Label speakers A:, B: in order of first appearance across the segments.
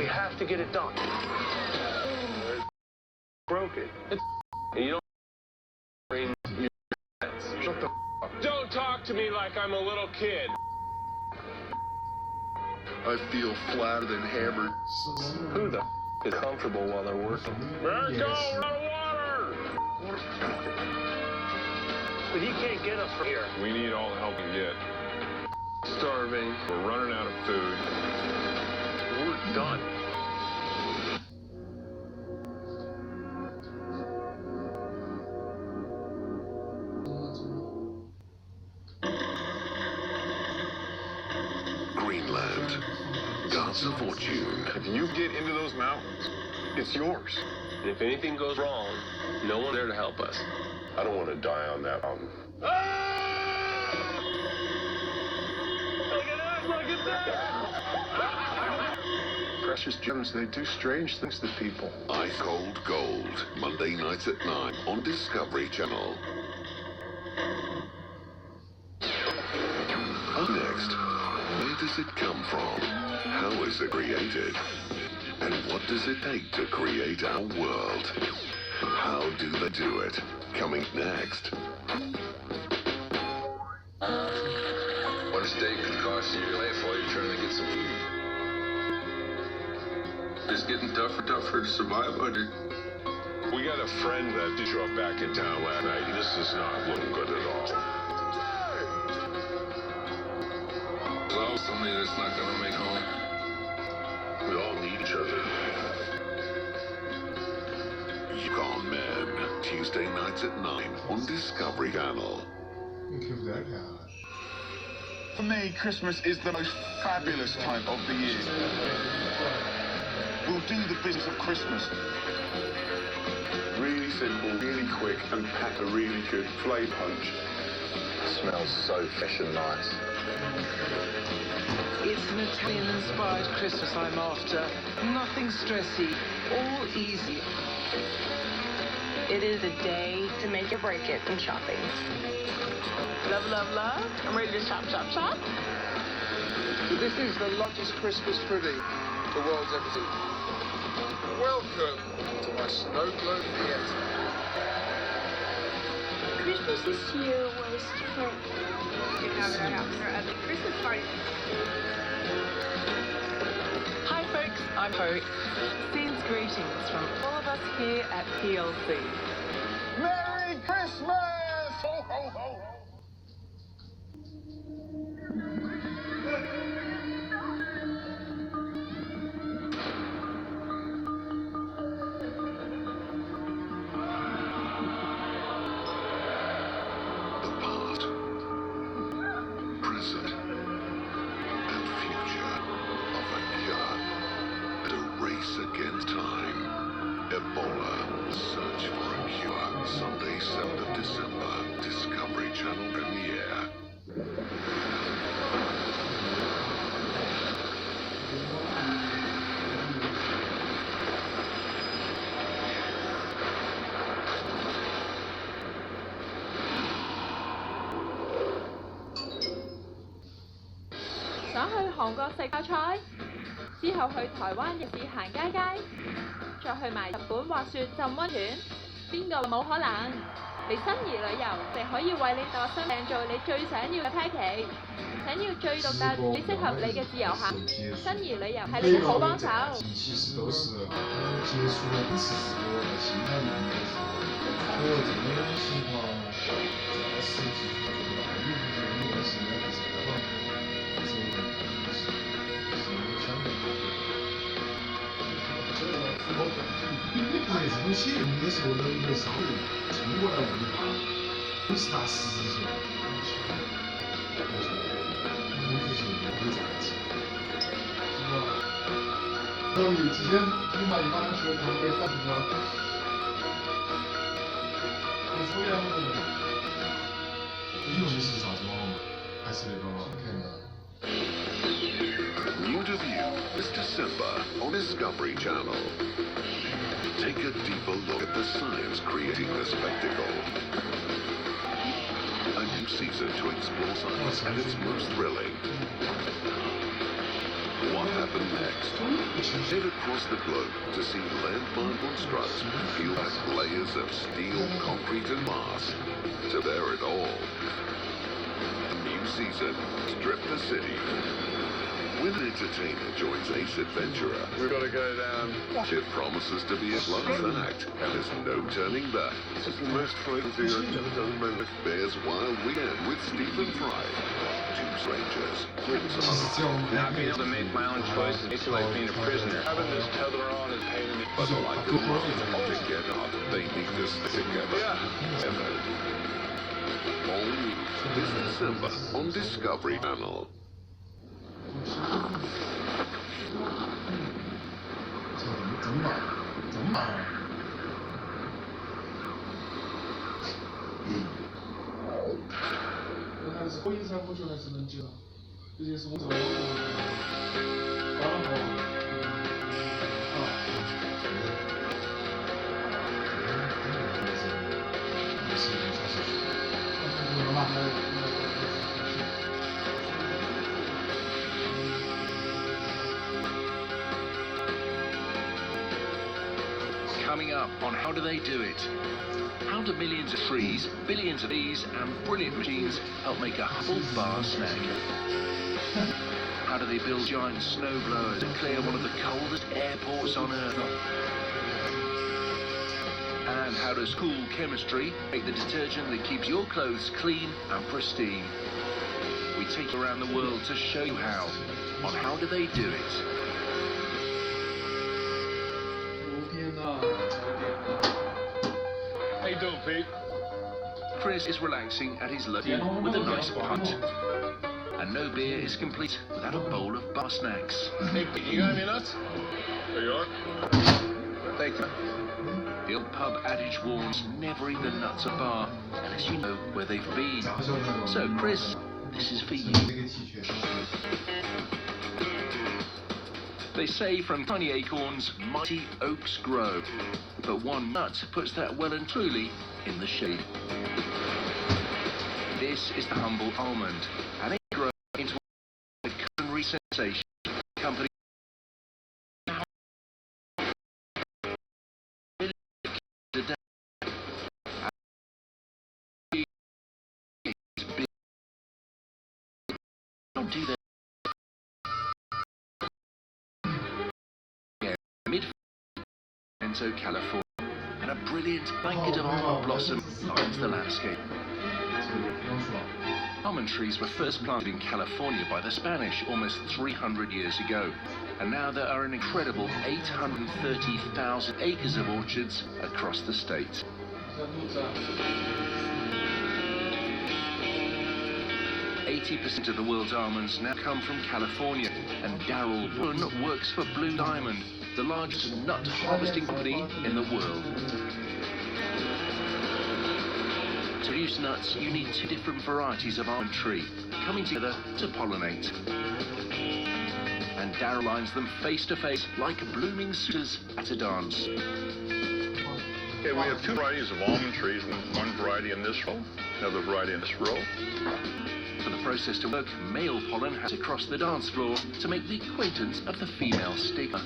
A: We have to get it done. Broke it. You don't bring your friends. Shut the up. Don't talk to me like I'm a little kid.
B: I feel flatter than hammered.
A: Who the is comfortable while they're working? America, we're out of water! But he can't get us from here.
C: We need all the help we can get. Starving, we're running out of food.
A: We're done.
B: Greenland. Gods of Fortune.
C: If you get into those mountains, it's yours.
A: And if anything goes wrong, no one's there to help us.
C: I don't want to die on that mountain.
B: Precious gems, they do strange things to people. Ice Cold Gold. Monday nights at 9 on Discovery Channel. Up next, where does it come from? How is it created? And what does it take to create our world? How do they do it? Coming next.
D: What a steak could cost you your life while you're trying to get some food. It's getting tougher to survive under.
C: We got a friend that did show up back in town last night. This is not looking good at all.
D: Well, somebody that's not gonna make home.
C: We all need each other.
B: Yukon Men. Tuesday nights at 9 on Discovery Channel.
E: For me, Christmas is the most fabulous time of the year. We'll do the business of Christmas.
C: Really simple, really quick, and pack a really good flavour punch.
A: It smells so fresh and nice.
F: It's an Italian-inspired Christmas I'm after. Nothing stressy, all easy.
G: It is a day to make or break it in shopping. Love, love, love. I'm ready to shop, shop, shop.
H: So this is the largest Christmas pudding the world's ever seen. Welcome to my snow globe theatre.
I: Christmas this year was different.
J: We have at our house for a Christmas party.
F: Hi folks, I'm Hope. Scene's greetings from all of us here at PLC.
E: Merry Christmas! Ho, ho, ho!
B: The past, present, and future of a cure. And a race against time. Ebola. Search for a cure. Sunday, 7th of December. Discovery Channel premiere.
J: 想去韓國食泡菜，之後去台灣夜市行街街，再去埋日本滑雪浸溫泉，邊個冇可能？嚟新怡旅遊，就可以為你度身訂做你最想要嘅 package， 想要最獨特、最適合你嘅自由行，新怡旅遊係你嘅好幫手。
K: 其實都是結束了一次事故和心態的一個和這種情況在實際上做不到，因為現在不是的話，是相對对，这种写有的时候能够稍微冲过来问一下，都是他实际性，我说，这种事情不会在一起，是吧？然后有几天你妈一把说他们被反正了，你抽烟了没？你用的是啥子网吗？还是那个看的
B: ？New to view this December on Discovery Channel. Take a deeper look at the science creating the spectacle. A new season to explore science at its most thrilling. What happen next. Head across the globe to see landmine constructs peel back layers of steel, concrete, and mass to bear it all. A new season, Strip the City. When an entertainer joins Ace Adventurer,
C: We're gonna go down.
B: it promises to be a class act, and there's no turning back.
C: This is the most frightening thing I've ever done in my life.
B: Bear's Wild Weekend with Stephen Fry. Two strangers, twins
D: Not being able to make my own choices makes it like being a prisoner.
C: Having this tether on is pain in the
B: but like a monster together, they need to stay together.
C: Yeah.
B: Ever. All new this December on Discovery Channel.
L: Coming up on How Do They Do It? How do millions of trees, billions of bees, and brilliant machines help make a humble bar snack? How do they build giant snow blowers and clear one of the coldest airports on Earth? And how does cool chemistry make the detergent that keeps your clothes clean and pristine? We take you around the world to show you how on How Do They Do It?
C: How you doing, Pete?
L: Chris is relaxing at his local with a nice punt. And no beer is complete without a bowl of bar snacks.
C: Hey, Pete, you got any nuts? There you are.
L: Thank you. The old pub adage warns, never eat the nuts at a bar, unless you know where they've been. So, Chris, this is for you. They say from tiny acorns, mighty oaks grow. But one nut puts that well and truly in the shade. This is the humble almond, and it grows into a culinary sensation. Company don't do that. California, and a brilliant blanket of almond blossom lines the landscape. Almond trees were first planted in California by the Spanish almost 300 years ago, and now there are an incredible 830,000 acres of orchards across the state. 80% of the world's almonds now come from California, and Darrell Boone works for Blue Diamond, the largest nut harvesting company in the world. To produce nuts, you need two different varieties of almond tree coming together to pollinate. And Darrell lines them face to face like blooming suitors at a dance.
C: Okay, we have two varieties of almond trees, one variety in this row, another variety in this row.
L: For the process to work, male pollen has to cross the dance floor to make the acquaintance of the female stigma.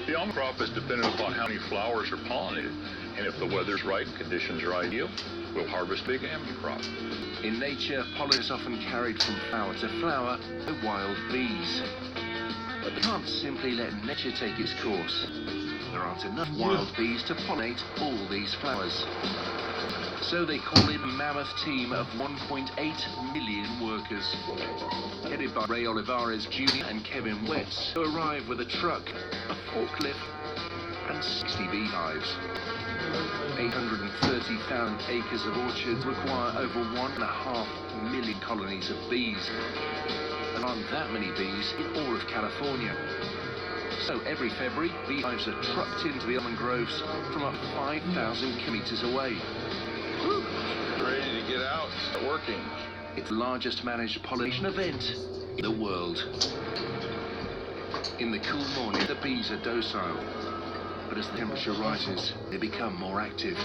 C: The almond crop is dependent upon how many flowers are pollinated, and if the weather's right, conditions are ideal, we'll harvest a big almond crop.
L: In nature, pollen is often carried from flower to flower by wild bees. But they can't simply let nature take its course. There aren't enough wild bees to pollinate all these flowers. So they call in a mammoth team of 1.8 million workers, headed by Ray Olivares Jr. and Kevin Wetz, who arrive with a truck, a forklift, and 60 beehives. 830,000 acres of orchards require over 1.5 million colonies of bees. There aren't that many bees in all of California. So every February, beehives are trucked into the almond groves from up 5,000 kilometers away.
C: Ready to get out, start working.
L: It's the largest managed pollination event in the world. In the cool morning, the bees are docile, but as the temperature rises, they become more active.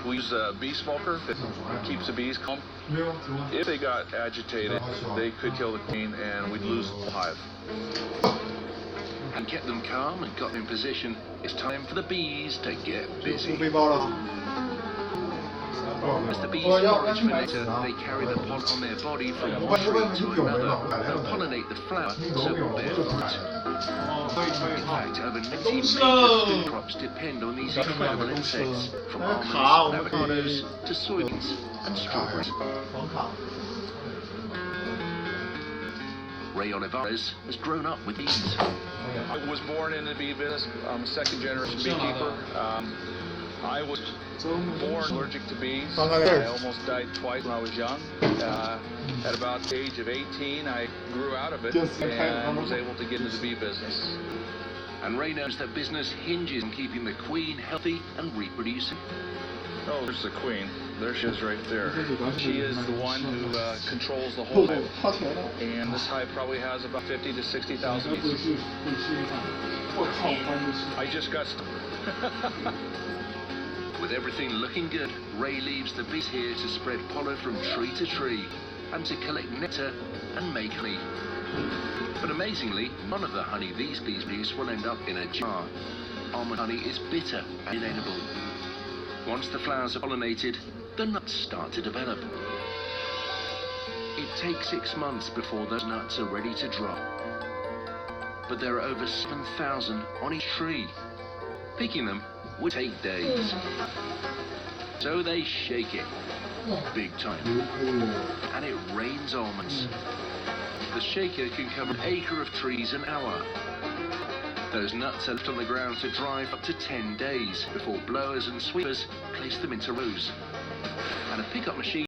C: We use a bee smoker that keeps the bees calm. If they got agitated, they could kill the queen and we'd lose the hive.
L: And kept them calm and got them in position, it's time for the bees to get busy. As the bees forage for nectar, they carry the pollen on their body from one tree to another and pollinate the flower so they'll bear fruit. In fact, over 90 major food crops depend on these incredible insects, from almonds and avocados to soybeans and strawberries. Ray Olivares has grown up with bees.
C: I was born in the bee business. I'm a second-generation beekeeper. I was born allergic to bees. I almost died twice when I was young. At about the age of 18, I grew out of it and was able to get into the bee business.
L: And Ray knows that business hinges on keeping the queen healthy and reproducing.
C: Oh, there's the queen. There she is right there. She is the one who controls the whole hive. And this hive probably has about 50 to 60,000 bees. I just got
L: With everything looking good, Ray leaves the bees here to spread pollen from tree to tree and to collect nectar and make honey. But amazingly, none of the honey these bees produce will end up in a jar. Almond honey is bitter and inedible. Once the flowers are pollinated, the nuts start to develop. It takes 6 months before those nuts are ready to drop. But there are over 7,000 on each tree. Picking them would take days. So they shake it, big time, and it rains almonds. The shaker can cover an acre of trees an hour. Those nuts are left on the ground to dry for up to 10 days before blowers and sweepers place them into rows. And a pickup machine.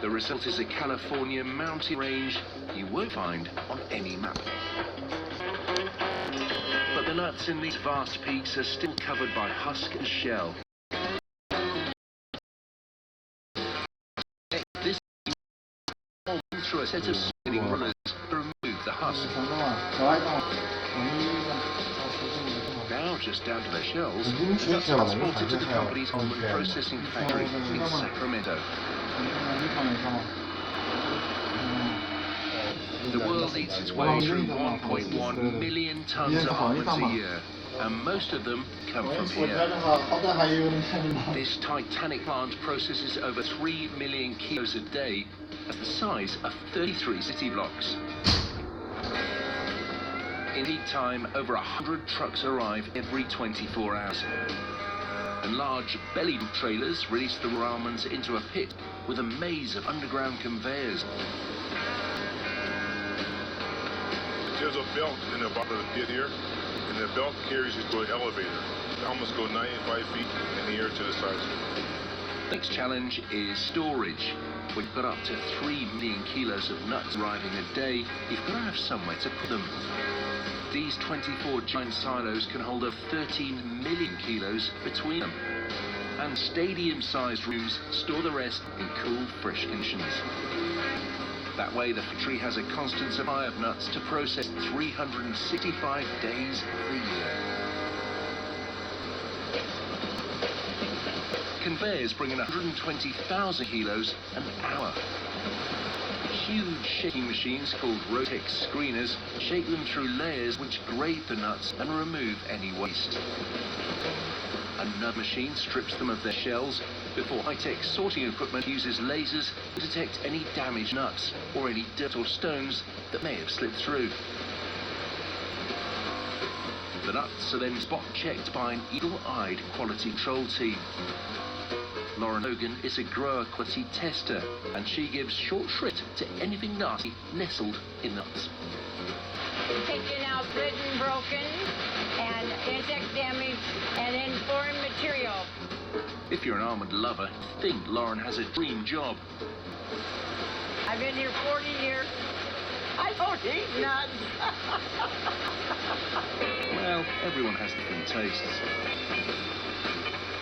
L: The result is a California mountain range you won't find on any map. But the nuts in these vast peaks are still covered by husk and shell. This is through a set of spinning rollers to remove the husk. Now just down to their shells, the nuts are transported to the company's almond processing factory in Sacramento. The world eats its way through 1.1 million tons of almonds a year, and most of them come from here. This titanic plant processes over 3 million kilos a day at the size of 33 city blocks. In peak time, over 100 trucks arrive every 24 hours. And large belly trailers release the raw almonds into a pit with a maze of underground conveyors.
M: There's a belt in the bottom of the pit here, and the belt carries you to an elevator. The almonds go 95 feet in the air to the sides.
L: Next challenge is storage. When you've got up to 3 million kilos of nuts arriving a day, you've got to have somewhere to put them. These 24 giant silos can hold over 13 million kilos between them. And stadium-sized rooms store the rest in cool, fresh conditions. That way the factory has a constant supply of nuts to process 365 days of the year. Conveyors bring in 120,000 kilos an hour. Huge shaking machines called Rotex screeners shake them through layers which grade the nuts and remove any waste. Another machine strips them of their shells before high-tech sorting equipment uses lasers to detect any damaged nuts or any dirt or stones that may have slipped through. The nuts are then spot-checked by an eagle-eyed quality control team. Lauren Hogan is a grower quality tester, and she gives short shrift to anything nasty nestled in nuts.
N: Taking out written, broken, and insect damage, and then foreign material.
L: If you're an almond lover, think Lauren has a dream job.
N: I've been here 40 years. I don't eat nuts.
L: Well, everyone has different tastes.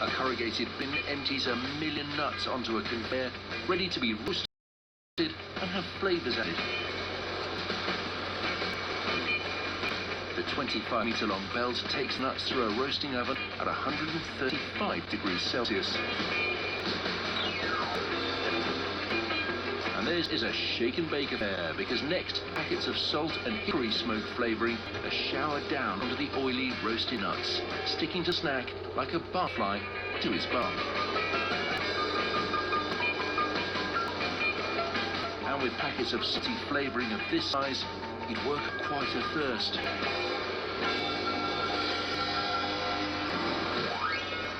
L: A corrugated bin empties 1 million nuts onto a conveyor, ready to be roasted and have flavours added. The 25-meter-long belt takes nuts through a roasting oven at 135 degrees Celsius. And theirs is a shake and bake affair, because next, packets of salt and hickory smoke flavouring are showered down onto the oily roasted nuts, sticking to snack like a barfly to his bark. And with packets of salty flavouring of this size, you'd work quite a thirst.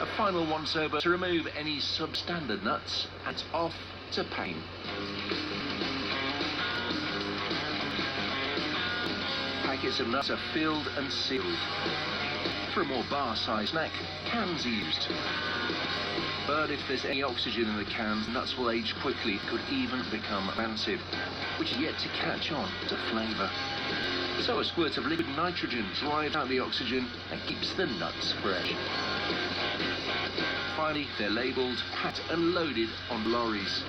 L: A final once-over to remove any substandard nuts, and off to pain. Packets of nuts are filled and sealed. For a more bar-sized snack, cans are used. But if there's any oxygen in the cans, nuts will age quickly, could even become rancid, which is yet to catch on to flavour. So a squirt of liquid nitrogen drives out the oxygen and keeps the nuts fresh. Finally, they're labelled, packed and loaded on lorries.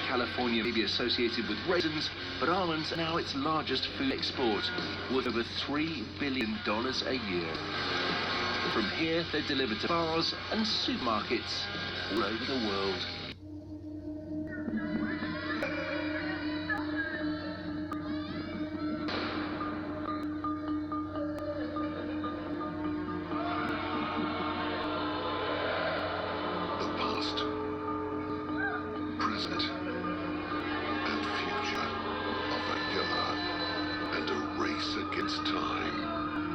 L: California may be associated with raisins, but almonds are now its largest food export, worth over $3 billion a year. From here, they're delivered to bars and supermarkets all over the world.
B: The past, present, and future of a killer and a race against time.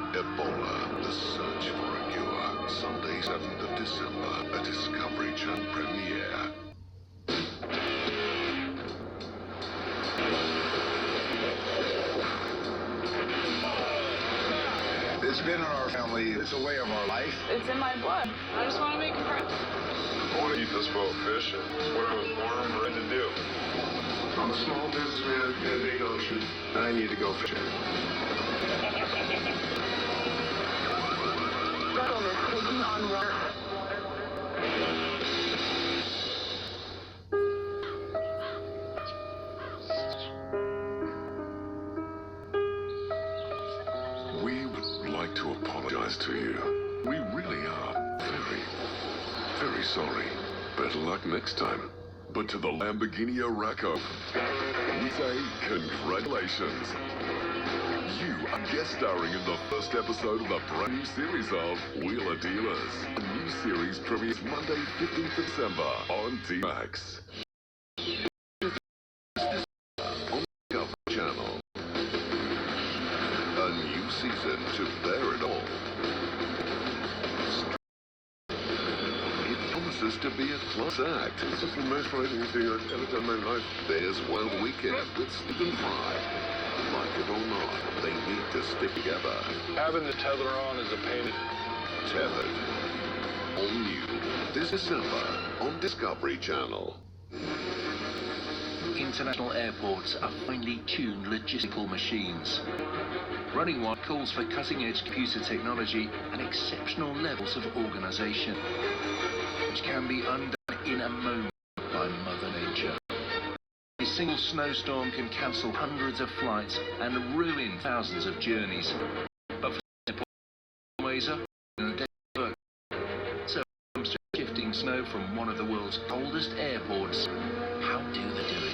B: Ebola, the search for a cure. Sunday, 7th of December, a Discovery Channel premiere.
E: It's been in our family. It's a way of our life.
F: It's in my blood. I just want to make a friend.
M: I want to keep this boat fishing. What I was born and bred to do.
E: I'm a small businessman in a big ocean, and I need to go fishing.
F: Shuttle is taking on water.
B: We would like to apologize to you. We really are very sorry. Better luck next time. But to the Lamborghini Araco, we say congratulations. You are guest starring in the first episode of the brand new series of Wheeler Dealers. The new series premieres Monday, 15th of December on T-Max. On Discovery Channel. A new season to bear it all. It promises to be a class act.
M: This is the most frightening thing I've ever done in my life.
B: There's Wild Weekend with Stephen Fry. Like it or not, they need to stick together.
A: Having the tether on is a pain.
B: Tethered. All new this December on Discovery Channel.
L: International airports are finely tuned logistical machines. Running one calls for cutting-edge computer technology and exceptional levels of organisation, which can be undone in a moment by Mother Nature. A single snowstorm can cancel hundreds of flights and ruin thousands of journeys. But for airport ways up in a day's work. So when it comes to shifting snow from one of the world's coldest airports, how do they do it?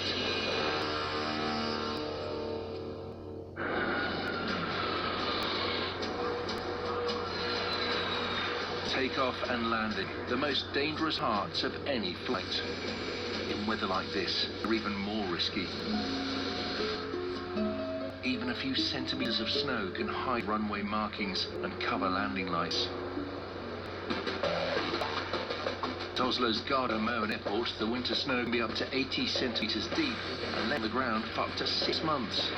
L: Takeoff and landing, the most dangerous parts of any flight. In weather like this, they're even more risky. Even a few centimeters of snow can hide runway markings and cover landing lights. At Oslo's Gardermoen Airport, the winter snow can be up to 80 centimeters deep and lay on the ground for up to 6 months.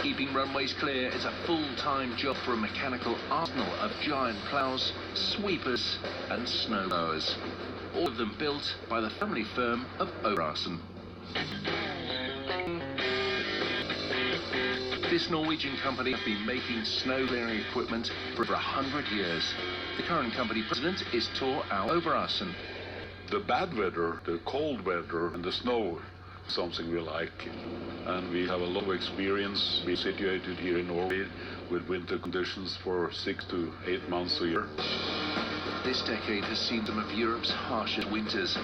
L: Keeping runways clear is a full-time job for a mechanical arsenal of giant plows, sweepers and snow blowers. All of them built by the family firm of Obrassen. This Norwegian company has been making snow clearing equipment for over 100 years. The current company president is Tor Au Obrassen.
M: The bad weather, the cold weather, and the snow
O: something we like. And we have a lot of experience. We're situated here in Norway with winter conditions for 6 to 8 months a year.
L: This decade has seen some of Europe's harshest winters.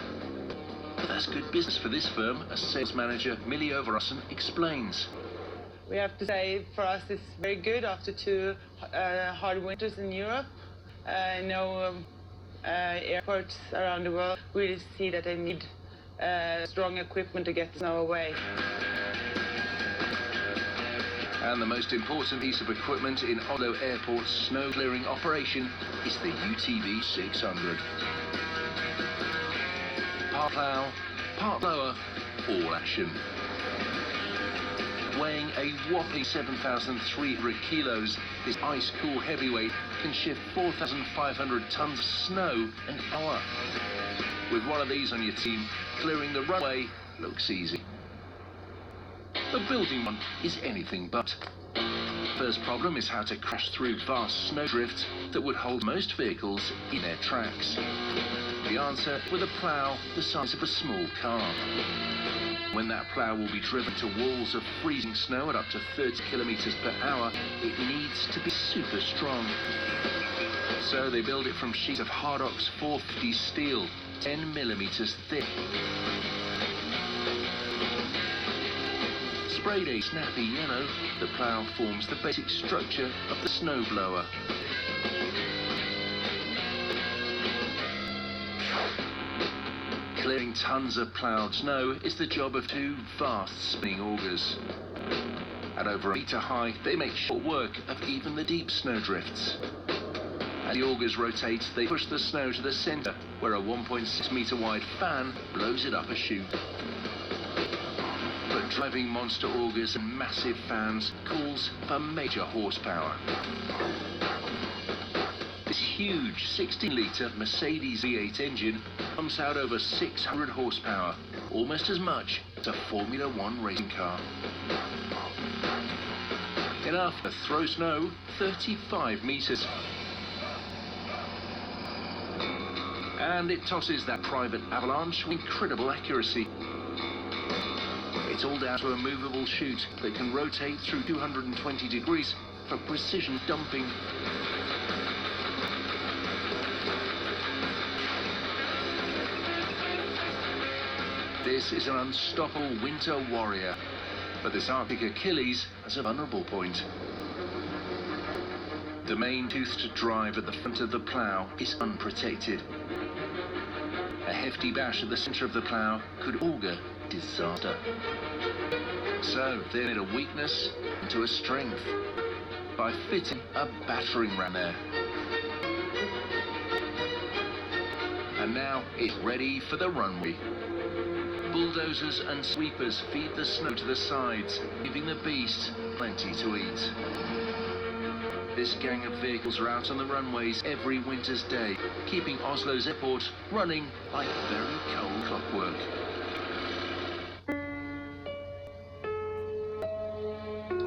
L: But that's good business for this firm, as sales manager Millie Overassen explains.
F: We have to say, for us, it's very good after 2 hard winters in Europe. Airports around the world really see that they need strong equipment to get the snow away.
L: And the most important piece of equipment in Oslo Airport's snow clearing operation is the UTV 600. Part plough, part blower, all action. Weighing a whopping 7,300 kilos, this ice-cool heavyweight can shift 4,500 tons of snow an hour. With one of these on your team, clearing the runway looks easy. But building one is anything but. First problem is how to crash through vast snowdrifts that would hold most vehicles in their tracks. The answer with a plough the size of a small car. When that plough will be driven to walls of freezing snow at up to 30 kilometers per hour, it needs to be super strong. So they build it from sheets of Hardox 450 steel, 10 millimeters thick. Sprayed a snappy yellow, the plough forms the basic structure of the snowblower. Clearing tons of ploughed snow is the job of 2 vast spinning augers. At over 1 meter high, they make short work of even the deep snowdrifts. As the augers rotate, they push the snow to the center, where a 1.6 meter wide fan blows it up a chute. But driving monster augers and massive fans calls for major horsepower. This huge 16-litre Mercedes V8 engine pumps out over 600 horsepower, almost as much as a Formula One racing car. Enough to throw snow 35 meters. And it tosses that private avalanche with incredible accuracy. It's all down to a movable chute that can rotate through 220 degrees for precision dumping. This is an unstoppable winter warrior, but this Arctic Achilles has a vulnerable point. The main toothed drive at the front of the plough is unprotected. A hefty bash at the center of the plough could augur disaster. So they made a weakness into a strength by fitting a battering ram there. And now it's ready for the runway. Bulldozers and sweepers feed the snow to the sides, giving the beast plenty to eat. This gang of vehicles are out on the runways every winter's day, keeping Oslo's airport running like very cold clockwork.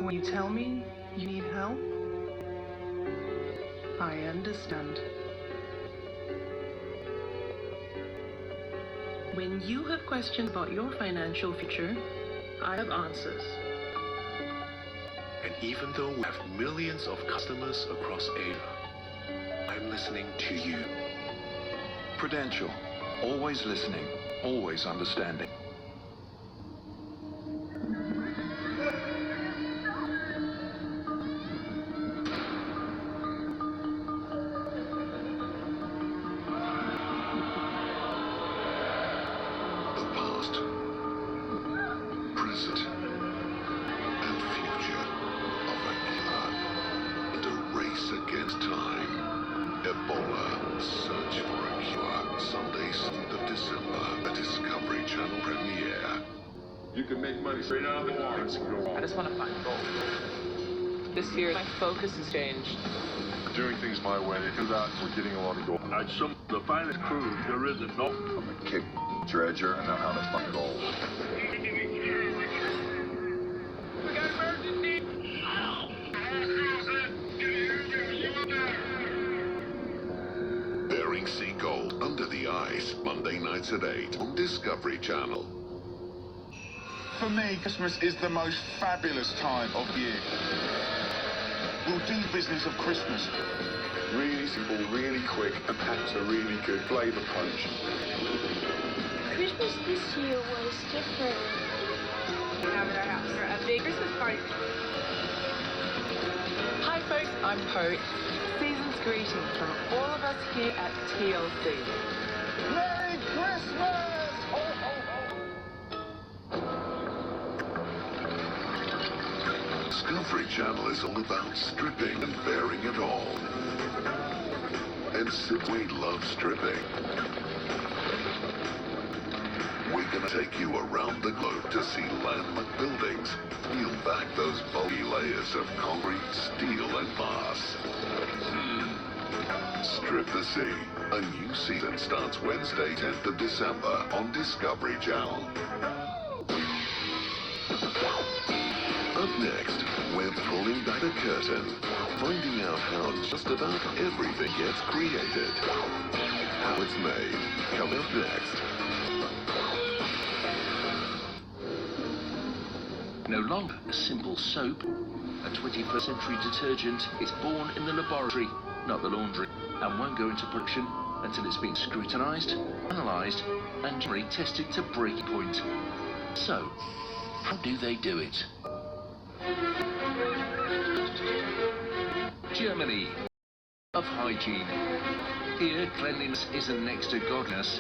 F: When you tell me you need help, I understand. When you have questions about your financial future, I have answers.
B: And even though we have millions of customers across Asia, I'm listening to you.
E: Prudential. Always listening, always understanding.
M: You can make money straight out of the water.
F: I just want to find gold. This year, my focus has changed.
M: Doing things my way, because that we're getting a lot of gold.
P: I'm some of the finest crew there is in North.
Q: I'm a kick dredger and know how to find gold.
P: We got emergency!
B: Bering Sea Gold Under the Ice, Monday nights at 8 on Discovery Channel.
E: For me, Christmas is the most fabulous time of year. We'll do business of Christmas.
B: Really simple, really quick, and packs a really good flavour punch.
I: Christmas this year was different.
F: We have at our house a big Christmas party. Hi folks, I'm Poe. Season's greetings from all of us here at TLC.
E: Merry Christmas! Ho, ho, ho!
B: Discovery Channel is all about stripping and bearing it all. And we love stripping. We're gonna take you around the globe to see landmark buildings, peel back those bulky layers of concrete, steel, and glass. Strip the Sea. A new season starts Wednesday, 10th of December on Discovery Channel. Up next, we're pulling back the curtain, finding out how just about everything gets created. How it's made. Coming up next.
L: No longer a simple soap, a 21st century detergent is born in the laboratory, not the laundry, and won't go into production until it's been scrutinised, analysed, and generally tested to breaking point. So, how do they do it? Germany of hygiene. Here, cleanliness isn't next to godliness,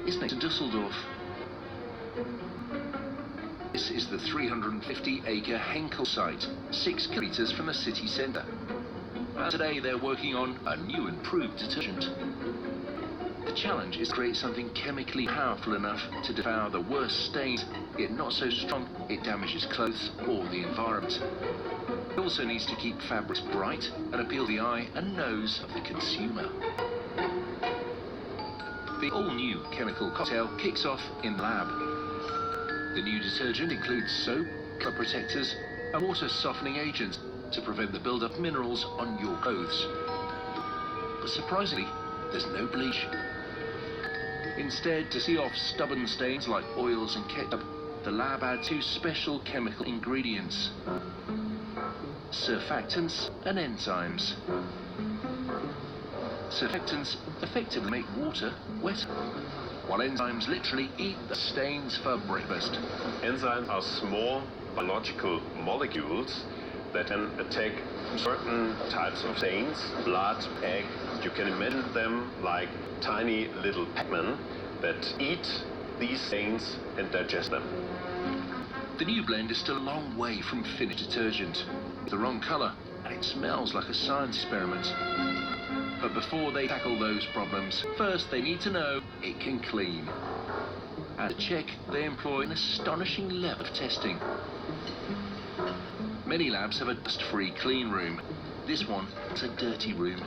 L: it's next to Dusseldorf. This is the 350-acre Henkel site, 6 kilometres from the city centre. And today they're working on a new improved detergent. The challenge is to create something chemically powerful enough to devour the worst stains, yet not so strong it damages clothes or the environment. It also needs to keep fabrics bright and appeal to the eye and nose of the consumer. The all-new chemical cocktail kicks off in the lab. The new detergent includes soap, colour protectors, and water softening agents to prevent the build-up of minerals on your clothes. But surprisingly, there's no bleach. Instead, to see off stubborn stains like oils and ketchup, the lab adds 2 special chemical ingredients: surfactants and enzymes. Surfactants effectively make water wetter, while enzymes literally eat the stains for breakfast.
A: Enzymes are small biological molecules that can attack certain types of stains, blood, egg. You can imagine them like tiny little Pac-Man that eat these stains and digest them.
L: The new blend is still a long way from finished detergent. It's the wrong colour, and it smells like a science experiment. But before they tackle those problems, first they need to know it can clean. And to check, they employ an astonishing level of testing. Many labs have a dust-free clean room. This one is a dirty room.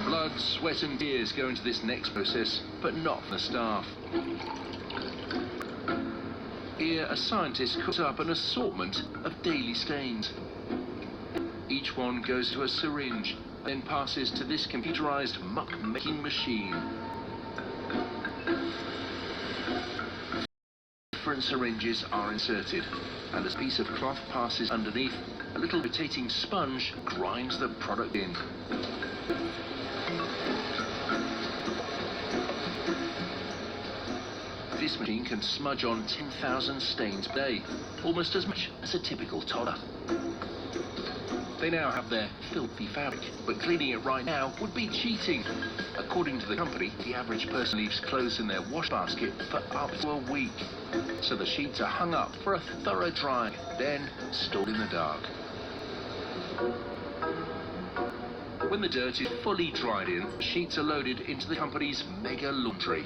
L: Blood, sweat and tears go into this next process, but not for the staff. Here, a scientist cooks up an assortment of daily stains. Each one goes to a syringe, then passes to this computerized muck-making machine. Different syringes are inserted, and as a piece of cloth passes underneath, a little rotating sponge grinds the product in. This machine can smudge on 10,000 stains per day, almost as much as a typical toddler. They now have their filthy fabric, but cleaning it right now would be cheating. According to the company, the average person leaves clothes in their wash basket for up to a week. So the sheets are hung up for a thorough drying, then stored in the dark. When the dirt is fully dried in, sheets are loaded into the company's mega laundry.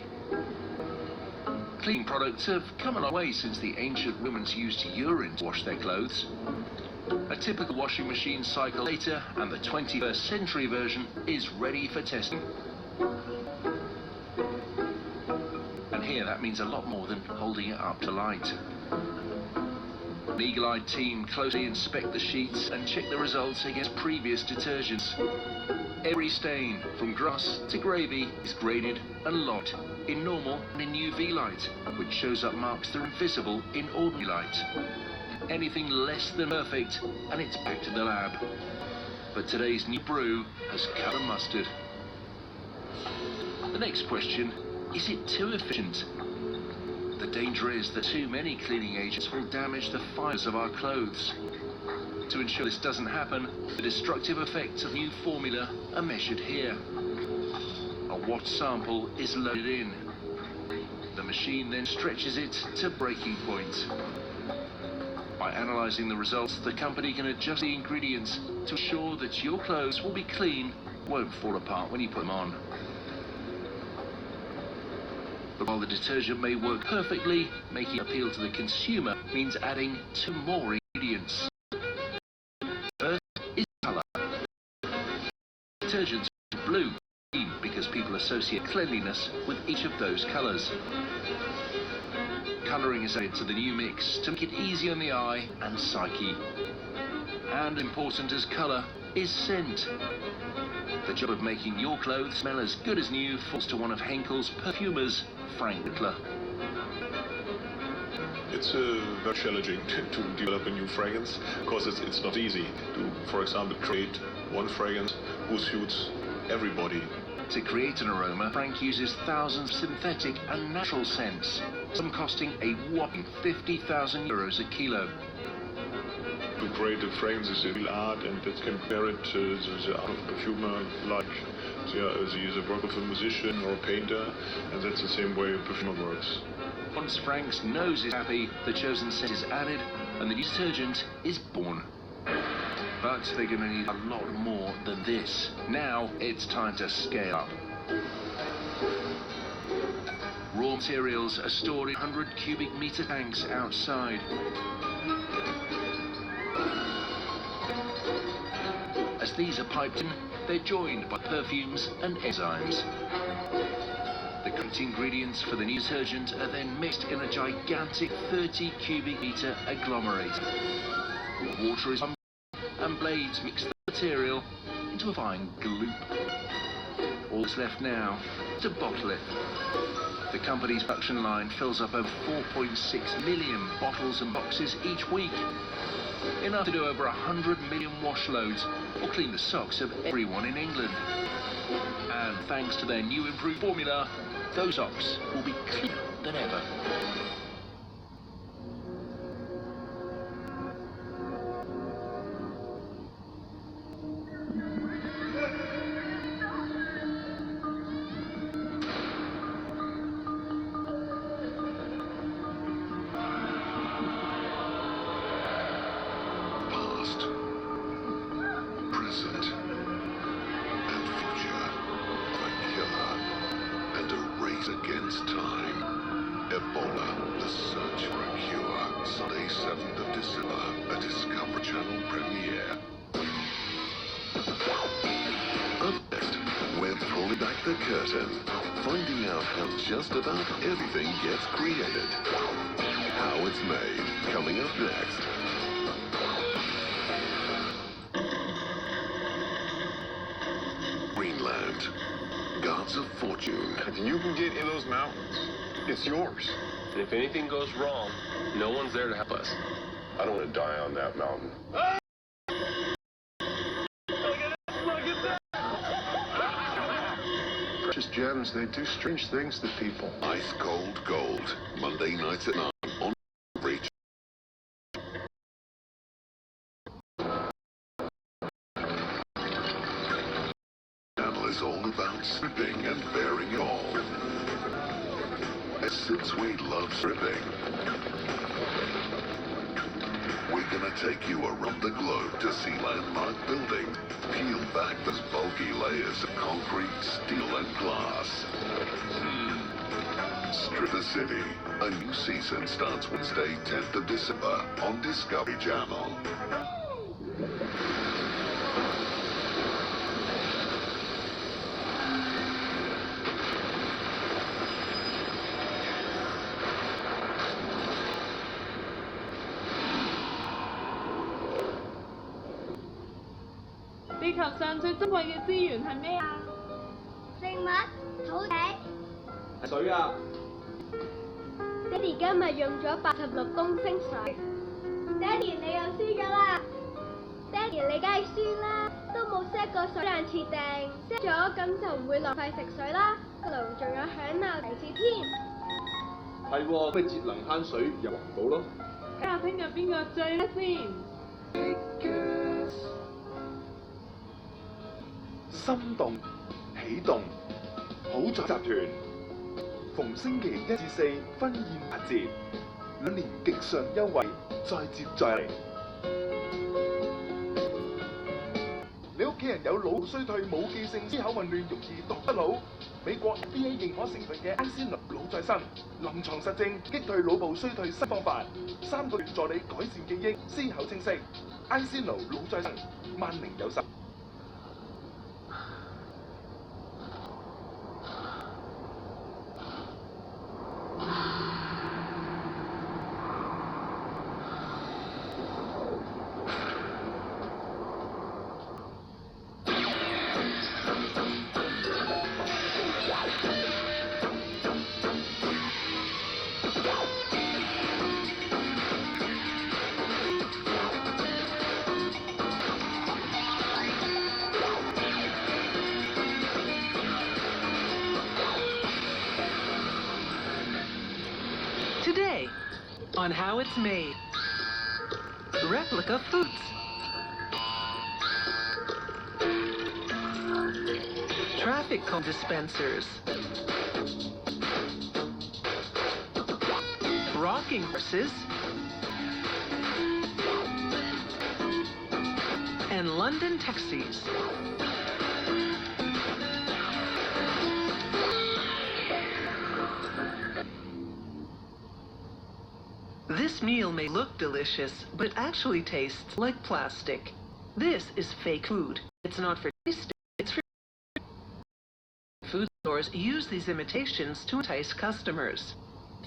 L: Cleaning products have come a long way since the ancient Romans used urine to wash their clothes. A typical washing machine cycle later, and the 21st century version is ready for testing. And here that means a lot more than holding it up to light. An eagle-eyed team closely inspect the sheets and check the results against previous detergents. Every stain, from grass to gravy, is graded and lot in normal and in UV light, which shows up marks that are invisible in ordinary light. Anything less than perfect, and it's back to the lab. But today's new brew has cut the mustard. The next question, is it too efficient? The danger is that too many cleaning agents will damage the fibers of our clothes. To ensure this doesn't happen, the destructive effects of new formula are measured here. A watt sample is loaded in. The machine then stretches it to breaking point. By analysing the results, the company can adjust the ingredients to ensure that your clothes will be clean, won't fall apart when you put them on. But while the detergent may work perfectly, making it appeal to the consumer means adding 2 more ingredients. First is colour. Detergents are blue, green, because people associate cleanliness with each of those colours. Colouring is added to the new mix to make it easy on the eye and psyche. And important as colour is scent. The job of making your clothes smell as good as new falls to one of Henkel's perfumers, Frank Winkler.
M: It's very challenging to develop a new fragrance because it's not easy to, for example, create one fragrance who suits everybody.
L: To create an aroma, Frank uses thousands of synthetic and natural scents, some costing a whopping €50,000 a kilo.
M: To create a fragrance is a real art, and that can compare it to the art of a perfumer, like the work of a musician or a painter, and that's the same way a perfumer works.
L: Once Frank's nose is happy, the chosen scent is added, and the detergent is born. But they're going to need a lot more than this. Now it's time to scale up. Raw materials are stored in 100 cubic meter tanks outside. As these are piped in, they're joined by perfumes and enzymes. The correct ingredients for the new detergent are then mixed in a gigantic 30 cubic meter agglomerate. Water is pumped and blades mix the material into a fine gloop. All that's left now is to bottle it. The company's production line fills up over 4.6 million bottles and boxes each week, enough to do over 100 million wash loads or clean the socks of everyone in England. And thanks to their new improved formula, those socks will be cleaner than ever.
B: Against time. Ebola, the search for a cure. Sunday, 7th of December, a Discovery Channel premiere. Up next, we're pulling back the curtain, finding out how just about everything gets created. How it's made, coming up next. Greenland. Gods of Fortune.
A: If you can get in those mountains, it's yours. And if anything goes wrong, no one's there to help us.
B: I don't want to die on that mountain.
K: Precious gems, they do strange things to people.
B: Ice Cold Gold. Monday nights at 9 on Reach. Is all about stripping and bearing it all. And since we love stripping, we're gonna take you around the globe to see landmark buildings, peel back those bulky layers of concrete, steel, and glass. Strip the City. A new season starts Wednesday, 10th of December on Discovery Channel.
J: 地球上最珍貴嘅資源係咩啊？
I: 食物、土地、
R: 水啊！
I: 爹哋今日用咗86公升水。爹哋你又輸咗啦！爹哋你梗係輸啦，都冇 set 過水量設定，set 咗咁就唔會浪費食水啦。個爐仲有響鬧提示添。
R: 係喎，咪節能慳水又環保咯。
F: 睇下聽日邊個最叻先。
S: 心動起動，好在集團逢星期1至4婚宴8折，2年極上優惠，再接再厲。你屋企人有腦部衰退、冇記性、思考混亂、容易讀不好？美國 FDA 認可成分嘅安仙奴腦再生，臨床實證擊退腦部衰退新方法，3個月助你改善記憶、思考清晰。安仙奴腦再生，萬靈有實。
T: Today, on how it's made. Replica Foods. Traffic cone dispensers. Rocking horses. And London taxis. This meal may look delicious, but actually tastes like plastic. This is fake food. It's not for tasting, it's for food stores use these imitations to entice customers.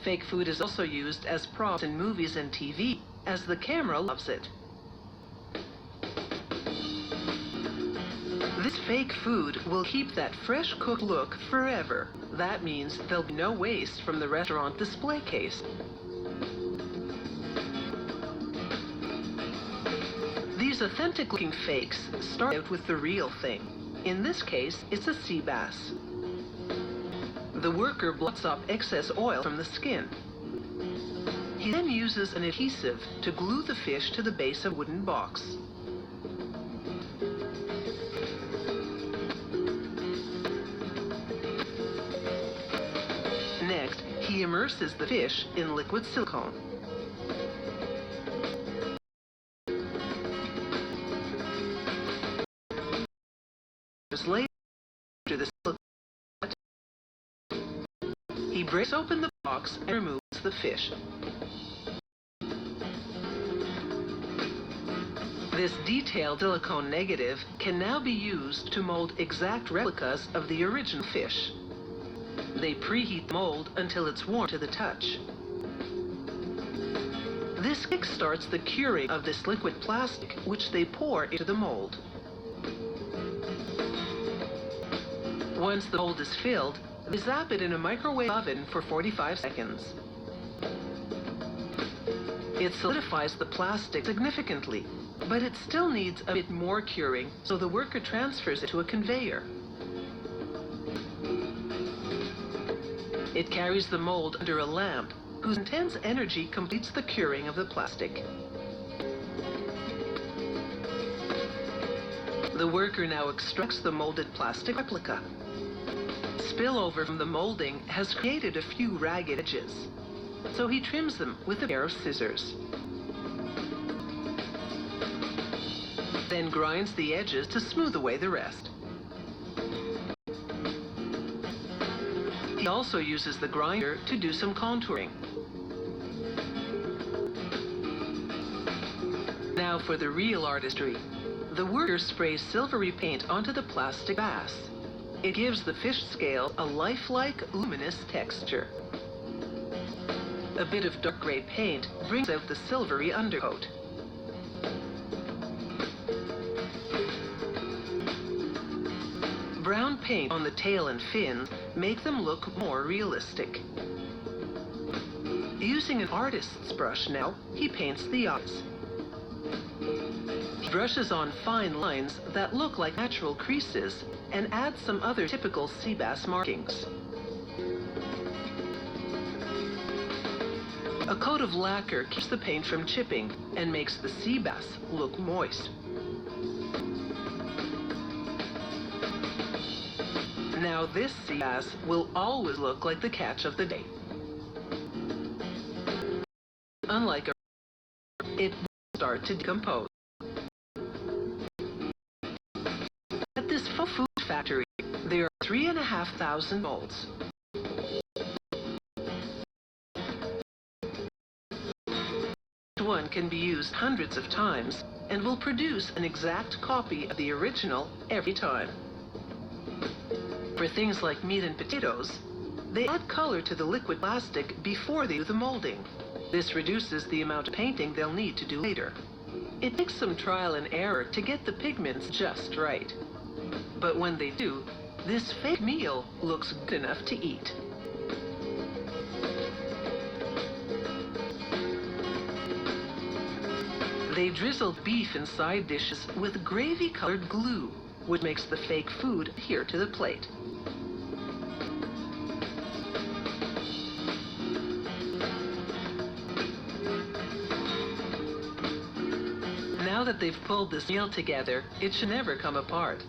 T: Fake food is also used as props in movies and TV, as the camera loves it. This fake food will keep that fresh cooked look forever. That means there'll be no waste from the restaurant display case. These authentic-looking fakes start out with the real thing. In this case, it's a sea bass. The worker blots off excess oil from the skin. He then uses an adhesive to glue the fish to the base of a wooden box. Next, he immerses the fish in liquid silicone. Later, after the silicone, he breaks open the box and removes the fish. This detailed silicone negative can now be used to mold exact replicas of the original fish. They preheat the mold until it's warm to the touch. This kickstarts the curing of this liquid plastic, which they pour into the mold. Once the mold is filled, they zap it in a microwave oven for 45 seconds. It solidifies the plastic significantly, but it still needs a bit more curing, so the worker transfers it to a conveyor. It carries the mold under a lamp, whose intense energy completes the curing of the plastic. The worker now extracts the molded plastic replica. Spillover from the molding has created a few ragged edges, so he trims them with a pair of scissors. Then grinds the edges to smooth away the rest. He also uses the grinder to do some contouring. Now for the real artistry. The worker sprays silvery paint onto the plastic bass. It gives the fish scale a lifelike, luminous texture. A bit of dark gray paint brings out the silvery undercoat. Brown paint on the tail and fins make them look more realistic. Using an artist's brush now, he paints the eyes. He brushes on fine lines that look like natural creases and adds some other typical sea bass markings. A coat of lacquer keeps the paint from chipping and makes the sea bass look moist. Now this sea bass will always look like the catch of the day. Unlike it will start to decompose. At this food factory, there are 3,500 molds. One can be used hundreds of times and will produce an exact copy of the original every time. For things like meat and potatoes, they add color to the liquid plastic before they do the molding. This reduces the amount of painting they'll need to do later. It takes some trial and error to get the pigments just right. But when they do, this fake meal looks good enough to eat. They drizzle beef in side dishes with gravy-colored glue, which makes the fake food adhere to the plate. Now that they've pulled this meal together, it should never come apart.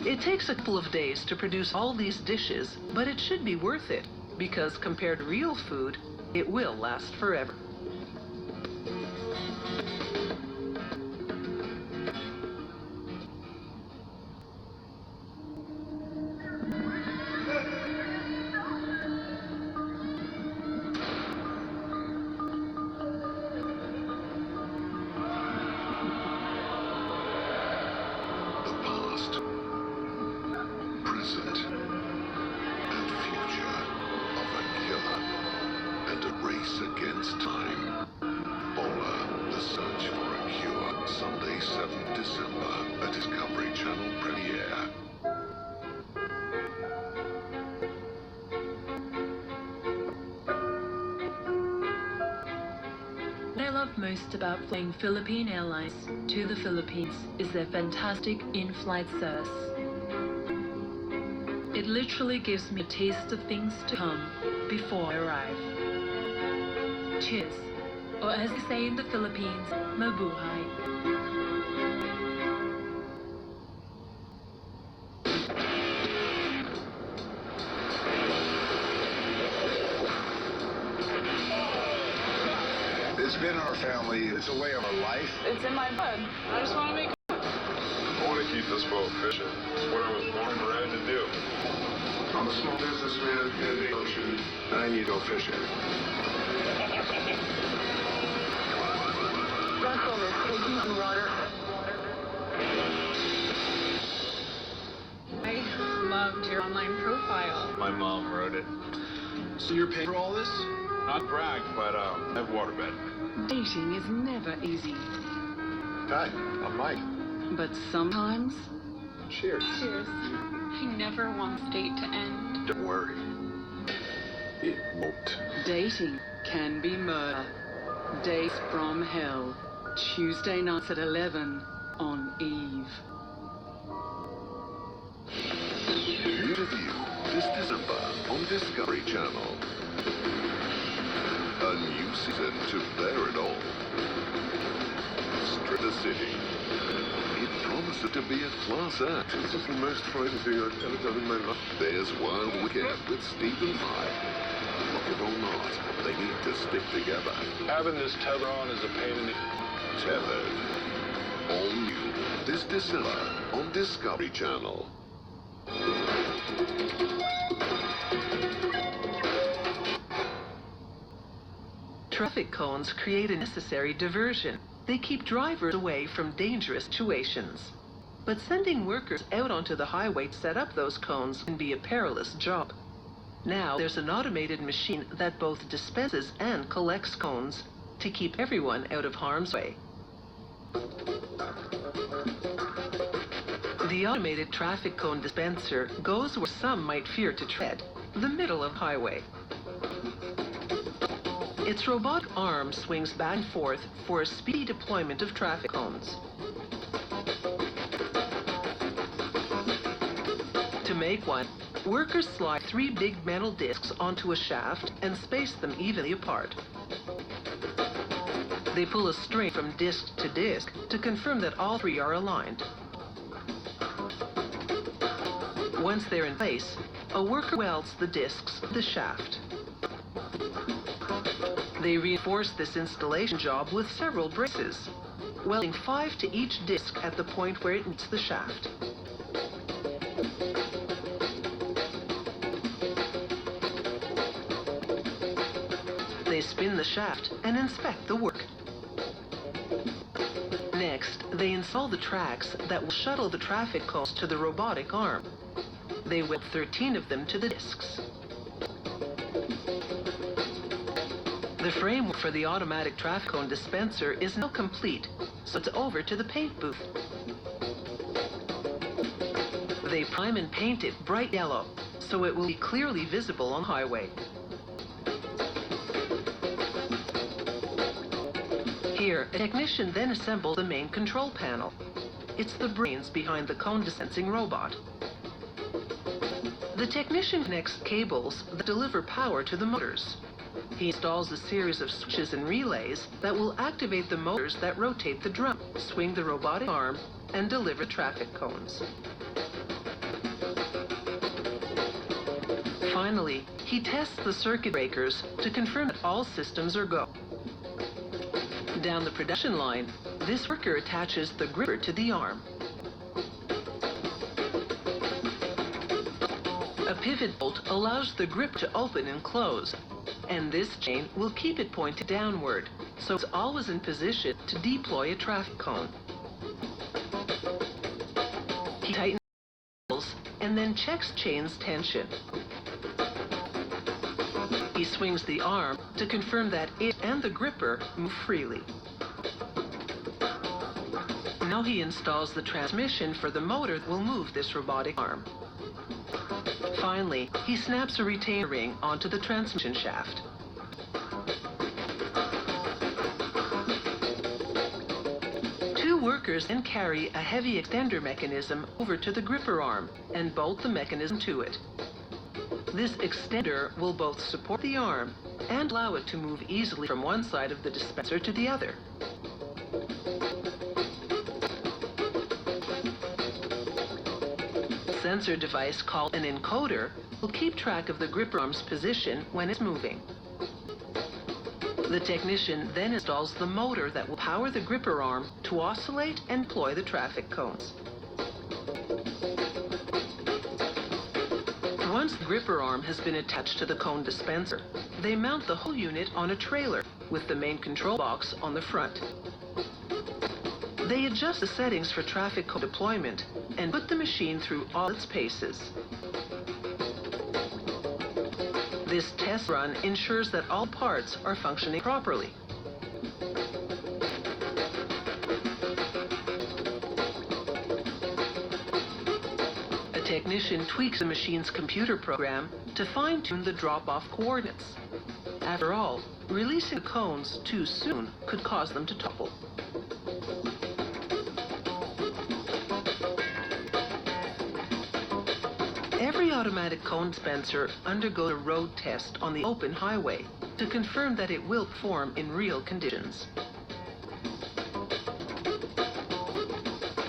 T: It takes a couple of days to produce all these dishes, but it should be worth it, because compared to real food, it will last forever.
B: Against time. Ebola, the search for a cure. Sunday, 7th December, a Discovery Channel premiere.
U: What I love most about flying Philippine Airlines to the Philippines is their fantastic in-flight service. It literally gives me a taste of things to come before I arrive. Cheers, or as they say in the Philippines, mabuhay.
B: It's been our family. It's a way of our life.
F: It's in my blood. I just want to make it.
M: I want to keep this boat fishing. It's what I was born and bred to do. I'm a small businessman in the ocean, and I need to go fishing.
G: Vessel is taking on water.
F: I loved your online profile.
C: My mom wrote it.
H: So you're paying for all this?
C: Not brag, but I have waterbed.
V: Dating is never easy,
M: Hi, I'm Mike.
V: but sometimes
M: Cheers.
F: Cheers. I never want this date to end.
B: Don't worry. It won't.
V: dating can be murder. Days from Hell, Tuesday nights at 11 on Eve.
B: Interview this December on Discovery Channel. A new season to bear it all. Strata City. It promises to be a class act.
M: This is the most frightening thing I've ever done in my life.
B: There's Wild Weekend with Stephen Fry. Like it or not, they need to stick together.
M: Having this tether on is a pain in the...
B: Tethered. All new this December on Discovery Channel.
T: Traffic cones create a necessary diversion. They keep drivers away from dangerous situations. But sending workers out onto the highway to set up those cones can be a perilous job. Now there's an automated machine that both dispenses and collects cones, to keep everyone out of harm's way. The automated traffic cone dispenser goes where some might fear to tread, the middle of highway. Its robotic arm swings back and forth for a speedy deployment of traffic cones. To make one, workers slide 3 big metal discs onto a shaft and space them evenly apart. They pull a string from disc to disc to confirm that all 3 are aligned. Once they're in place, a worker welds the discs to the shaft. They reinforce this installation job with several braces, welding 5 to each disc at the point where it meets the shaft. They spin the shaft and inspect the work. Next, they install the tracks that will shuttle the traffic cones to the robotic arm. They weld 13 of them to the discs. The framework for the automatic traffic cone dispenser is now complete, so it's over to the paint booth. They prime and paint it bright yellow, so it will be clearly visible on highway. Here, a technician then assembles the main control panel. It's the brains behind the cone dispensing robot. The technician connects cables that deliver power to the motors. He installs a series of switches and relays that will activate the motors that rotate the drum, swing the robotic arm, and deliver traffic cones. Finally, he tests the circuit breakers to confirm that all systems are go. Down the production line, this worker attaches the gripper to the arm. A pivot bolt allows the grip to open and close, and this chain will keep it pointed downward, so it's always in position to deploy a traffic cone. He tightens the bolts and then checks chain's tension. He swings the arm to confirm that it and the gripper move freely. Now he installs the transmission for the motor that will move this robotic arm. Finally, he snaps a retainer ring onto the transmission shaft. Two workers then carry a heavy extender mechanism over to the gripper arm and bolt the mechanism to it. This extender will both support the arm and allow it to move easily from one side of the dispenser to the other. A sensor device called an encoder will keep track of the gripper arm's position when it's moving. The technician then installs the motor that will power the gripper arm to oscillate and deploy the traffic cones. Once the gripper arm has been attached to the cone dispenser, they mount the whole unit on a trailer with the main control box on the front. They adjust the settings for traffic cone deployment and put the machine through all its paces. This test run ensures that all parts are functioning properly. A technician tweaks the machine's computer program to fine-tune the drop-off coordinates. After all, releasing the cones too soon could cause them to topple. Every automatic cone dispenser undergoes a road test on the open highway to confirm that it will perform in real conditions.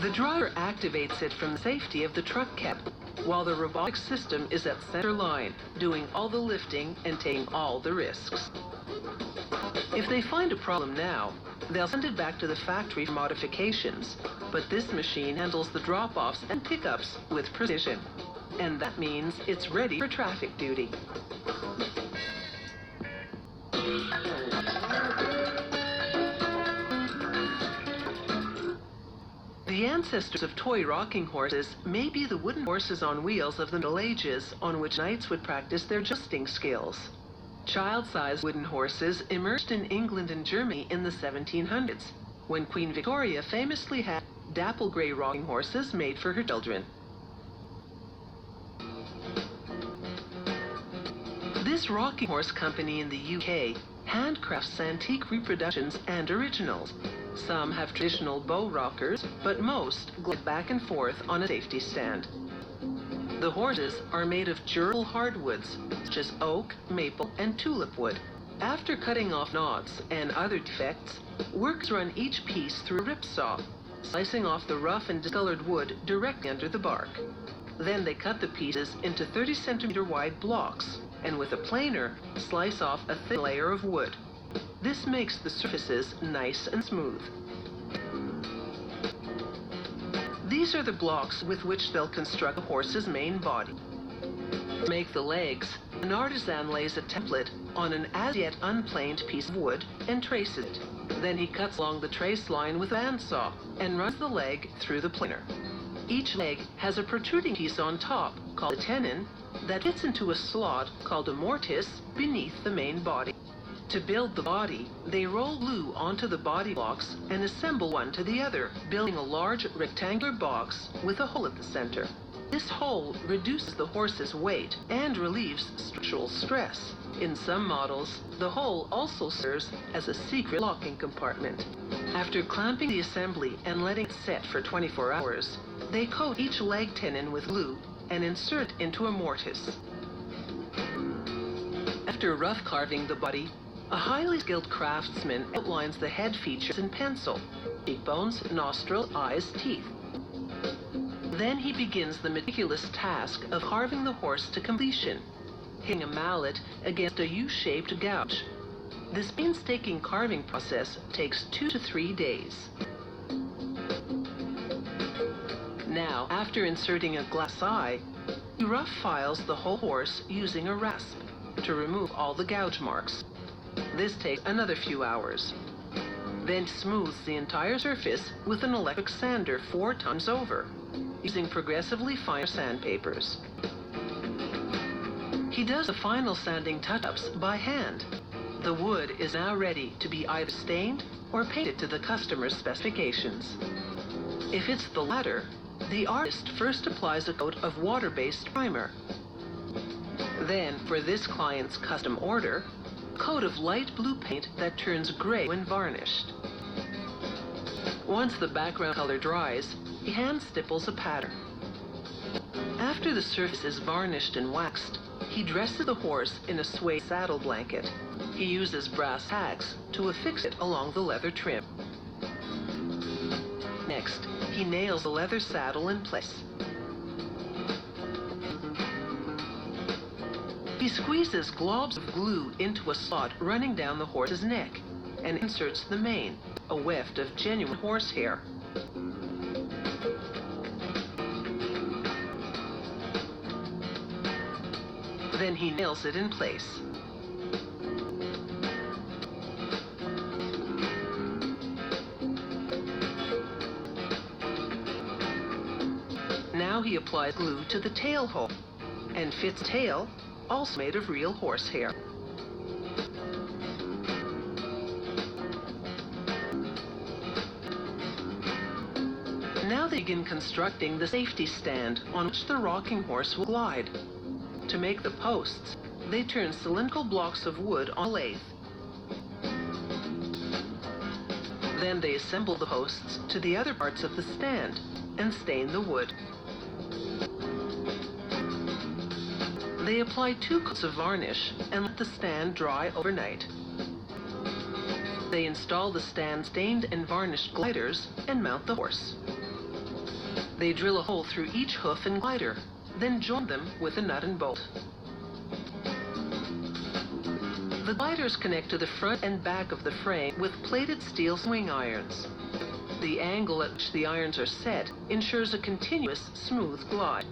T: The driver activates it from the safety of the truck cab, while the robotic system is at center line, doing all the lifting and taking all the risks. If they find a problem now, they'll send it back to the factory for modifications, but this machine handles the drop-offs and pickups with precision. And that means it's ready for traffic duty. The ancestors of toy rocking horses may be the wooden horses on wheels of the Middle Ages on which knights would practice their jousting skills. Child-sized wooden horses emerged in England and Germany in the 1700s, when Queen Victoria famously had dapple grey rocking horses made for her children. This rocking horse company in the UK handcrafts antique reproductions and originals. Some have traditional bow rockers, but most glide back and forth on a safety stand. The horses are made of durable hardwoods, such as oak, maple, and tulip wood. After cutting off knots and other defects, workers run each piece through a ripsaw, slicing off the rough and discolored wood directly under the bark. Then they cut the pieces into 30-centimeter wide blocks, and with a planer, slice off a thin layer of wood. This makes the surfaces nice and smooth. These are the blocks with which they'll construct a horse's main body. To make the legs, an artisan lays a template on an as-yet unplaned piece of wood and traces it. Then he cuts along the trace line with a bandsaw and runs the leg through the planer. Each leg has a protruding piece on top, called a tenon, that fits into a slot called a mortise beneath the main body. To build the body, they roll glue onto the body blocks and assemble one to the other, building a large rectangular box with a hole at the center. This hole reduces the horse's weight and relieves structural stress. In some models, the hole also serves as a secret locking compartment. After clamping the assembly and letting it set for 24 hours, they coat each leg tenon with glue and insert it into a mortise. After rough carving the body, a highly skilled craftsman outlines the head features in pencil: cheekbones, nostrils, eyes, teeth. Then he begins the meticulous task of carving the horse to completion, hitting a mallet against a U-shaped gouge. This painstaking carving process takes 2 to 3 days. Now, after inserting a glass eye, he rough files the whole horse using a rasp to remove all the gouge marks. This takes another few hours. Then he smooths the entire surface with an electric sander 4 times over, using progressively finer sandpapers. He does the final sanding touch-ups by hand. The wood is now ready to be either stained or painted to the customer's specifications. If it's the latter, the artist first applies a coat of water-based primer. Then, for this client's custom order, a coat of light blue paint that turns gray when varnished. Once the background color dries, he hand stipples a pattern. After the surface is varnished and waxed, he dresses the horse in a suede saddle blanket. He uses brass tacks to affix it along the leather trim. Next, he nails the leather saddle in place. He squeezes globs of glue into a slot running down the horse's neck and inserts the mane, a weft of genuine horsehair. Then he nails it in place. Now he applies glue to the tail hole and fits tail, also made of real horsehair. Now they begin constructing the safety stand on which the rocking horse will glide. To make the posts, they turn cylindrical blocks of wood on a lathe. Then they assemble the posts to the other parts of the stand and stain the wood. They apply 2 coats of varnish and let the stand dry overnight. They install the stand stained and varnished gliders and mount the horse. They drill a hole through each hoof and glider, then join them with a nut and bolt. The gliders connect to the front and back of the frame with plated steel swing irons. The angle at which the irons are set ensures a continuous, smooth glide.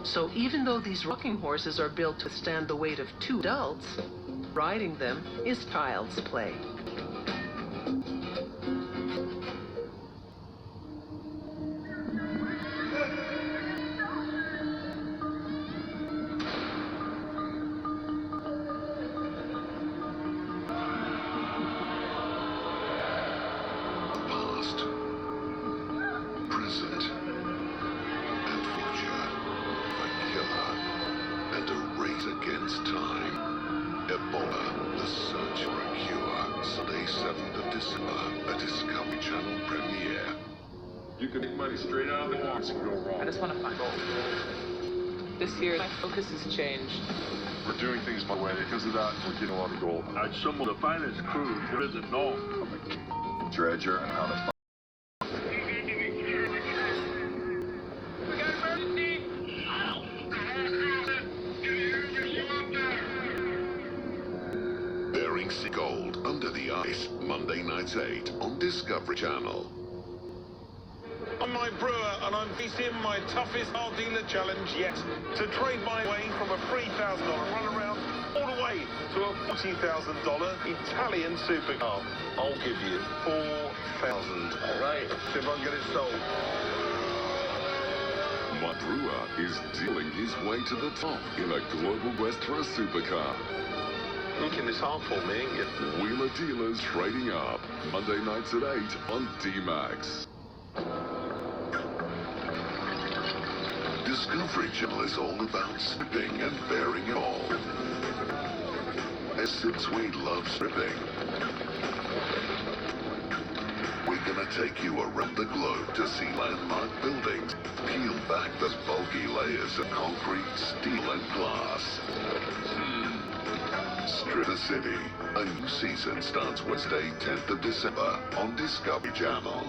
T: So even though these rocking horses are built to withstand the weight of 2 adults, riding them is child's play.
B: Ebola, the search for a cure. Sunday, 7th of December, a Discovery Channel premiere.
P: You can make money straight out of the box and go wrong.
F: I just want to find gold. This year, my focus has changed.
M: We're doing things my way. Because of that, we're getting a lot of gold.
P: At some of the finest crude there isn't known.
Q: Treasure and how to find.
B: Bering Sea Gold, Under the Ice, Monday nights 8 on Discovery Channel.
E: I'm Mike Brewer, and I'm facing my toughest car dealer challenge yet. To trade my way from a $3,000 runaround all the way to a $40,000 Italian supercar. I'll give you $4,000. All right, see if I can get it sold.
B: Mike Brewer is dealing his way to the top in a global quest for a supercar.
E: Making this hard for me, ain't you?
B: Wheeler Dealers Trading Up, Monday nights at 8 on D-Max. Discovery Channel is all about stripping and bearing it all. Since we love stripping, we're gonna take you around the globe to see landmark buildings, peel back those bulky layers of concrete, steel, and glass. Strip the City. A new season starts Wednesday, 10th of December on Discovery Channel.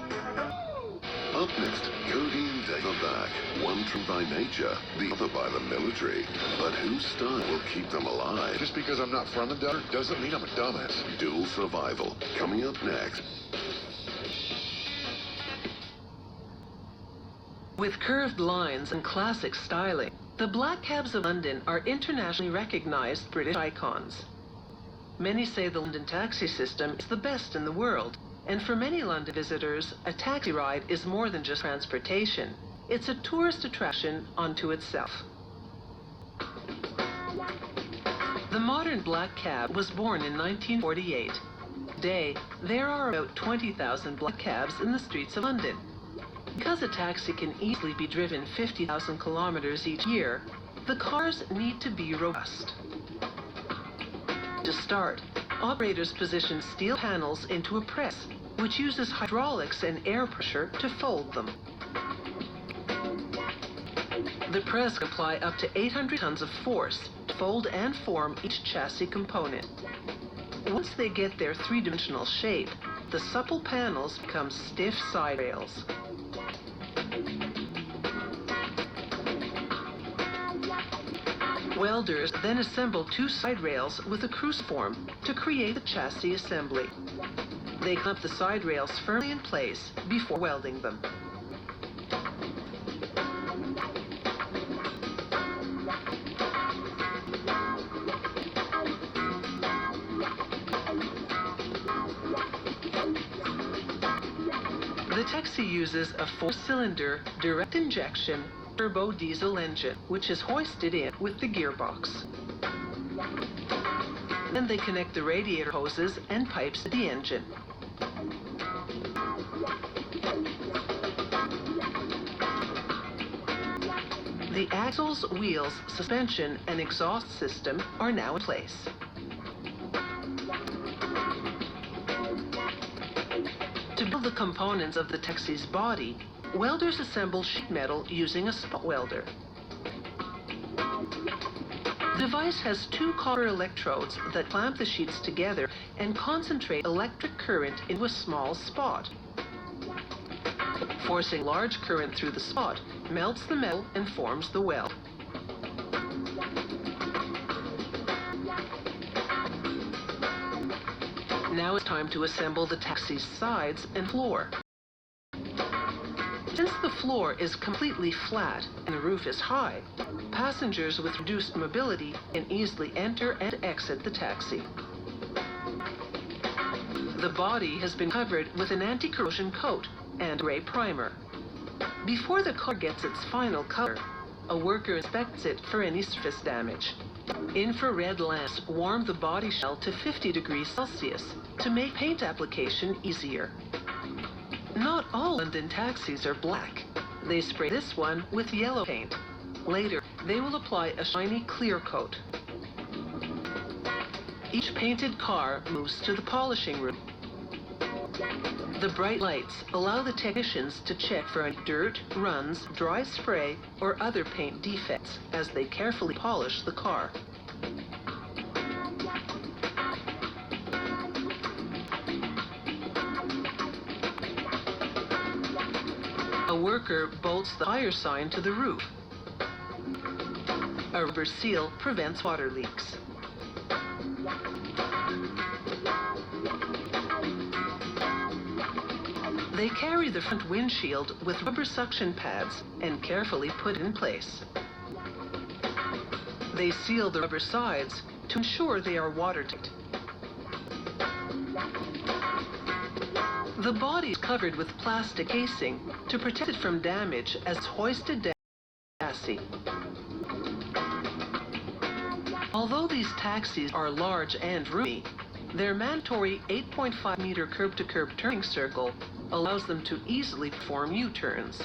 B: Up next, Cody and Dave are back. One true by nature, the other by the military. But whose style will keep them alive?
M: Just because I'm not from the desert doesn't mean I'm a dumbass.
B: Dual Survival, coming up next.
T: With curved lines and classic styling, the Black Cabs of London are internationally recognized British icons. Many say the London taxi system is the best in the world, and for many London visitors, a taxi ride is more than just transportation. It's a tourist attraction unto itself. The modern black cab was born in 1948. Today, there are about 20,000 black cabs in the streets of London. Because a taxi can easily be driven 50,000 kilometers each year, the cars need to be robust. To start, operators position steel panels into a press, which uses hydraulics and air pressure to fold them. The press can apply up to 800 tons of force to fold and form each chassis component. Once they get their three-dimensional shape, the supple panels become stiff side rails. Welders then assemble two side rails with a cruciform to create the chassis assembly. They clamp the side rails firmly in place before welding them. The taxi uses a 4-cylinder direct injection turbo diesel engine, which is hoisted in with the gearbox. Then they connect the radiator hoses and pipes to the engine. The axles, wheels, suspension, and exhaust system are now in place. To build the components of the taxi's body, welders assemble sheet metal using a spot welder. The device has two copper electrodes that clamp the sheets together and concentrate electric current into a small spot. Forcing large current through the spot melts the metal and forms the weld. Now it's time to assemble the taxi's sides and floor. Since the floor is completely flat and the roof is high, passengers with reduced mobility can easily enter and exit the taxi. The body has been covered with an anti-corrosion coat and gray primer. Before the car gets its final color, a worker inspects it for any surface damage. Infrared lamps warm the body shell to 50 degrees Celsius to make paint application easier. Not all London taxis are black. They spray this one with yellow paint. Later, they will apply a shiny clear coat. Each painted car moves to the polishing room. The bright lights allow the technicians to check for any dirt, runs, dry spray, or other paint defects as they carefully polish the car. A worker bolts the fire sign to the roof. A rubber seal prevents water leaks. They carry the front windshield with rubber suction pads and carefully put in place. They seal the rubber sides to ensure they are watertight. The body is covered with plastic casing to protect it from damage as it's hoisted down the chassis. Although these taxis are large and roomy, their mandatory 8.5-meter curb-to-curb turning circle allows them to easily perform U-turns.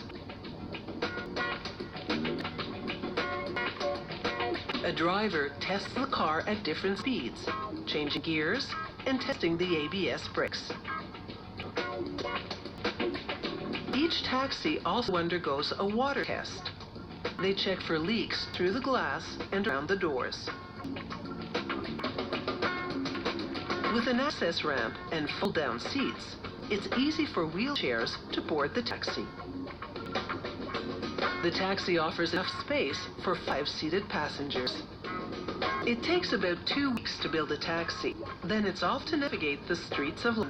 T: A driver tests the car at different speeds, changing gears and testing the ABS brakes. Each taxi also undergoes a water test. They check for leaks through the glass and around the doors. With an access ramp and fold-down seats, it's easy for wheelchairs to board the taxi. The taxi offers enough space for 5 seated passengers. It takes about 2 weeks to build a taxi. Then it's off to navigate the streets of London.